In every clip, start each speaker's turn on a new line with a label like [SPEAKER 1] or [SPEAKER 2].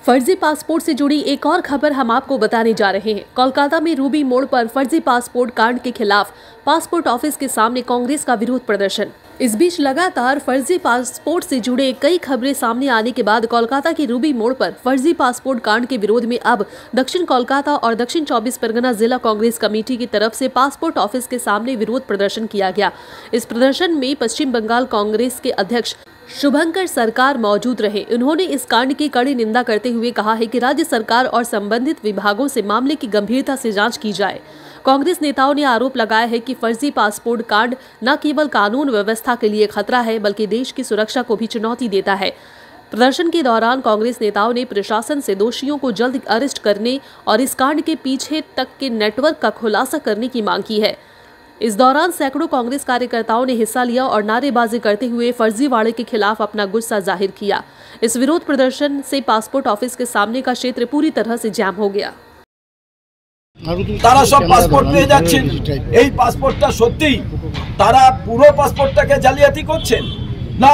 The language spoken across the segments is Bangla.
[SPEAKER 1] फर्जी पासपोर्ट से जुड़ी एक और खबर हम आपको बताने जा रहे हैं। कोलकाता में रूबी मोड़ पर फर्जी पासपोर्ट कांड के खिलाफ पासपोर्ट ऑफिस के सामने कांग्रेस का विरोध प्रदर्शन। इस बीच लगातार फर्जी पासपोर्ट से जुड़े कई खबरें सामने आने के बाद कोलकाता के रूबी मोड़ पर फर्जी पासपोर्ट कांड के विरोध में अब दक्षिण कोलकाता और दक्षिण 24 परगना जिला कांग्रेस कमेटी की तरफ से पासपोर्ट ऑफिस के सामने विरोध प्रदर्शन किया गया। इस प्रदर्शन में पश्चिम बंगाल कांग्रेस के अध्यक्ष शुभंकर सरकार मौजूद रहे। उन्होंने इस कांड की कड़ी निंदा करते हुए कहा है कि राज्य सरकार और संबंधित विभागों से मामले की गंभीरता से जांच की जाए। कांग्रेस नेताओं ने आरोप लगाया है कि फर्जी पासपोर्ट कांड न केवल कानून व्यवस्था के लिए खतरा है बल्कि देश की सुरक्षा को भी चुनौती देता है। प्रदर्शन के दौरान कांग्रेस नेताओं ने प्रशासन से दोषियों को जल्द अरेस्ट करने और इस कांड के पीछे तक के नेटवर्क का खुलासा करने की मांग की है। इस दौरान सैकड़ों कांग्रेस कार्यकर्ताओं ने हिस्सा लिया और नारेबाजी करते हुए फर्जीवाड़े के खिलाफ अपना गुस्सा जाहिर किया। इस विरोध प्रदर्शन से पासपोर्ट ऑफिस के सामने का क्षेत्र पूरी तरह से जाम हो गया।
[SPEAKER 2] তারা সব পাসপোর্ট পেয়ে যাচ্ছেন। এই পাসপোর্টটা সত্যি তারা পুরো পাসপোর্টটাকে জালিয়াতি করছেন না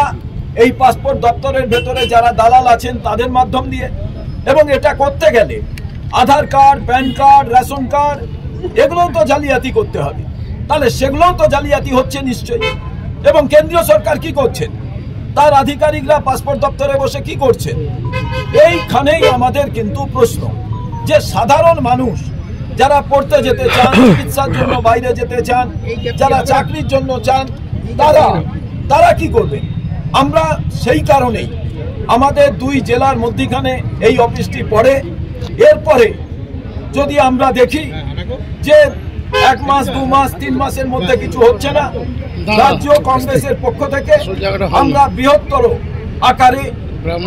[SPEAKER 2] এই পাসপোর্ট দপ্তরের ভেতরে যারা দালাল আছেন তাদের মাধ্যম দিয়ে, এবং এটা করতে গেলে Aadhaar card, PAN card, ration card এগুলোও তো জালিয়াতি করতে হবে। তাহলে সেগুলোও তো জালিয়াতি হচ্ছে নিশ্চয়ই। এবং কেন্দ্রীয় সরকার কি করছেন, তার আধিকারিকরা পাসপোর্ট দপ্তরে বসে কি করছেন, এইখানেই আমাদের কিন্তু প্রশ্ন যে সাধারণ মানুষ যারা পড়তে যেতে চান, চিকিৎসার জন্য বাইরে যেতে চান, যারা চাকরির জন্য চান, তারা কি করবেন। আমরা সেই কারণেই আমাদের দুই জেলার মধ্যখানে এই অফিসটি পড়ে। এরপরে যদি আমরা দেখি যে 1 মাস 2 মাস 3 মাসের মধ্যে কিছু হচ্ছে না, রাজ্য কংগ্রেসের পক্ষ থেকে আমরা বৃহত্তর আকারে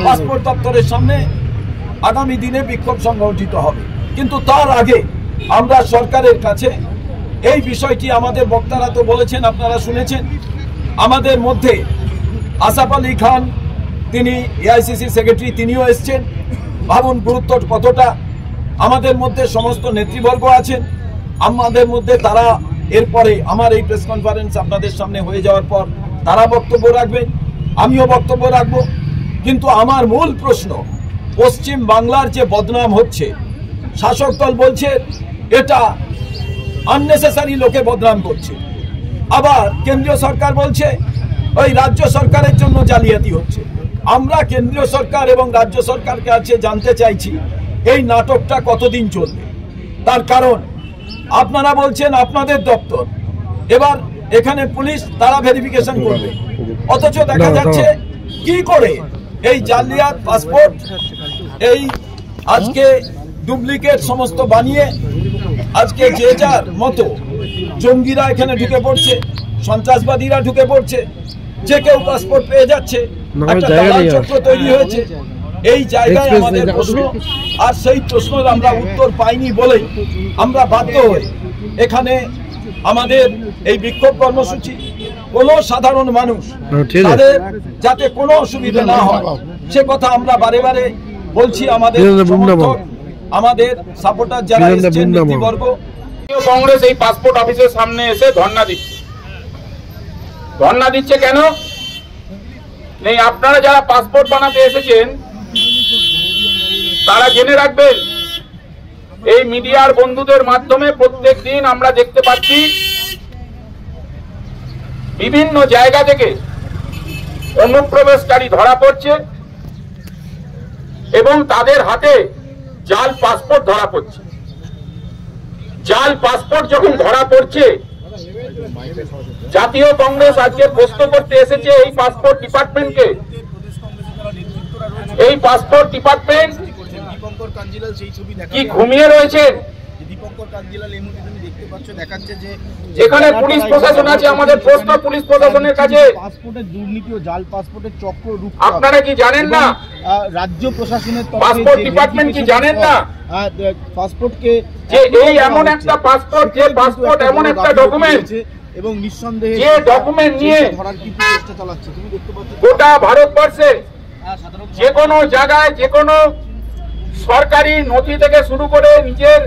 [SPEAKER 2] পাসপোর্ট দপ্তরের সামনে আগামী দিনে বিক্ষোভ সংগঠিত হবে। কিন্তু তার আগে আমরা সরকারের কাছে এই বিষয়টি, আমাদের বক্তারা তো বলেছেন, আপনারা শুনেছেন, আমাদের মধ্যে আসাফ আলী খান তিনি এআইসিসি সেক্রেটারি, তিনিও এসছেন। ভাবুন গুরুত্ব কতটা। আমাদের মধ্যে সমস্ত নেতৃবর্গ আছেন, আমাদের মধ্যে তারা এরপরে আমার এই প্রেস কনফারেন্স আপনাদের সামনে হয়ে যাওয়ার পর তারা বক্তব্য রাখবেন, আমিও বক্তব্য রাখবো। কিন্তু আমার মূল প্রশ্ন, পশ্চিম বাংলার যে বদনাম হচ্ছে, শাসক দল বলছে এটা আননেসেসারি লোকে বদনাম করছে, আবার কেন্দ্রীয় সরকার বলছে ওই রাজ্য সরকারের জন্য জালিয়াতি হচ্ছে। আমরা কেন্দ্রীয় সরকার এবং রাজ্য সরকারকে কাছে জানতে চাইছি এই নাটকটা কতদিন চলবে। তার কারণ আপনারা বলছেন আপনাদের দপ্তর, এবার এখানে পুলিশ তারা ভেরিফিকেশন করবে, অথচ দেখা যাচ্ছে কি করে এই জালিয়াত পাসপোর্ট এই আজকে ডুপ্লিকেট সমস্ত বানিয়ে আজকে যে যার মতো জঙ্গিরা এখানে ঢুকে পড়ছে, সন্ত্রাসবাদীরা ঢুকে পড়ছে, যে কেউ পাসপোর্ট পেয়ে যাচ্ছে, একটা দালাল চক্র তৈরি হয়েছে। এই জায়গায় আমাদের প্রশ্ন, আর সেই প্রশ্নের আমরা উত্তর পাইনি বলেই আমরা বাধ্য হয়ে এখানে আমাদের এই বিক্ষোভ কর্মসূচি। কোনো সাধারণ মানুষ তাদের যাতে কোনো অসুবিধা না হয় সে কথা আমরা বারে বারে বলছি। আমাদের সমর্থক, আমাদের সাপোর্টার যারা এসেছেন, নেতৃবর্গ,
[SPEAKER 3] কংগ্রেস এই পাসপোর্ট অফিসের সামনে এসে ধর্ণা দিচ্ছে কেন নেই। আপনারা যারা পাসপোর্ট বানাতে এসেছেন তারা জেনে রাখবেন, এই মিডিয়ার বন্ধুদের মাধ্যমে প্রত্যেক দিন আমরা দেখতে পাচ্ছি বিভিন্ন জায়গা থেকে অনুপ্রবেশকারী ধরা পড়ছে এবং তাদের হাতে জাল পাসপোর্ট ধরা পড়ছে। জাল পাসপোর্ট যখন ধরা পড়ছে, জাতীয় কংগ্রেস আজকে প্রশ্ন করতে এসেছে এই পাসপোর্ট ডিপার্টমেন্টকে। এই পাসপোর্ট ডিপার্টমেন্ট কি ঘুমিয়ে রয়েছে? যেখানে পুলিশ প্রশাসন আছে, আমাদের প্রশ্ন পুলিশ প্রশাসনের কাছে,
[SPEAKER 4] পাসপোর্টের দুর্নীতি ও জাল পাসপোর্টের চক্র
[SPEAKER 3] আপনারা কি জানেন না?
[SPEAKER 4] রাজ্য প্রশাসনের
[SPEAKER 3] পাসপোর্ট ডিপার্টমেন্ট কি জানেন না
[SPEAKER 4] পাসপোর্টকে
[SPEAKER 3] যে এই এমন একটা পাসপোর্ট, যে পাসপোর্ট এমন একটা ডকুমেন্ট
[SPEAKER 4] এবং নিঃসন্দেহে
[SPEAKER 3] যে ডকুমেন্ট নিয়ে
[SPEAKER 4] ধরার কিন্তু চেষ্টা চালাচ্ছে। তুমি দেখতে পাচ্ছ
[SPEAKER 3] গোটা ভারতবর্ষে যে কোনো জায়গায়, যে কোনো সরকারি নথি থেকে শুরু করে নিজের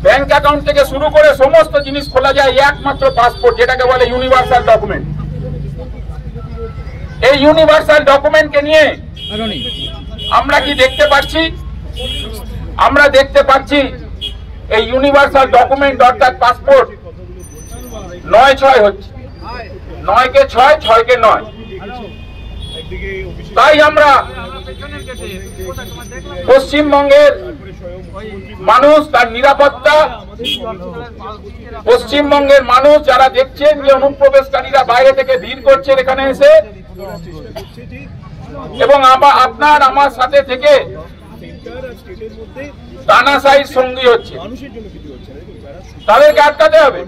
[SPEAKER 3] ব্যাংক অ্যাকাউন্ট থেকে শুরু করে সমস্ত জিনিস খোলা যায় একমাত্র পাসপোর্ট, যেটাকে বলে ইউনিভার্সাল ডকুমেন্ট। এই ইউনিভার্সাল ডকুমেন্টকে নিয়ে আমরা কি দেখতে পাচ্ছি? আমরা দেখতে পাচ্ছি এই ইউনিভার্সাল ডকুমেন্ট অর্থাৎ পাসপোর্ট 9/6 হচ্ছে, 9 কে 6, 6 কে 9। তাই আমরা পশ্চিমবঙ্গের মানুষ তার নিরাপত্তা, পশ্চিমবঙ্গের মানুষ যারা দেখছেন যে অনুপ্রবেশকারীরা বাইরে থেকে ভিড় করছেন এখানে এসে, এবং আপনার আমার সাথে থেকে তানাশাহির সঙ্গী হচ্ছে, তাদেরকে আটকাতে হবে।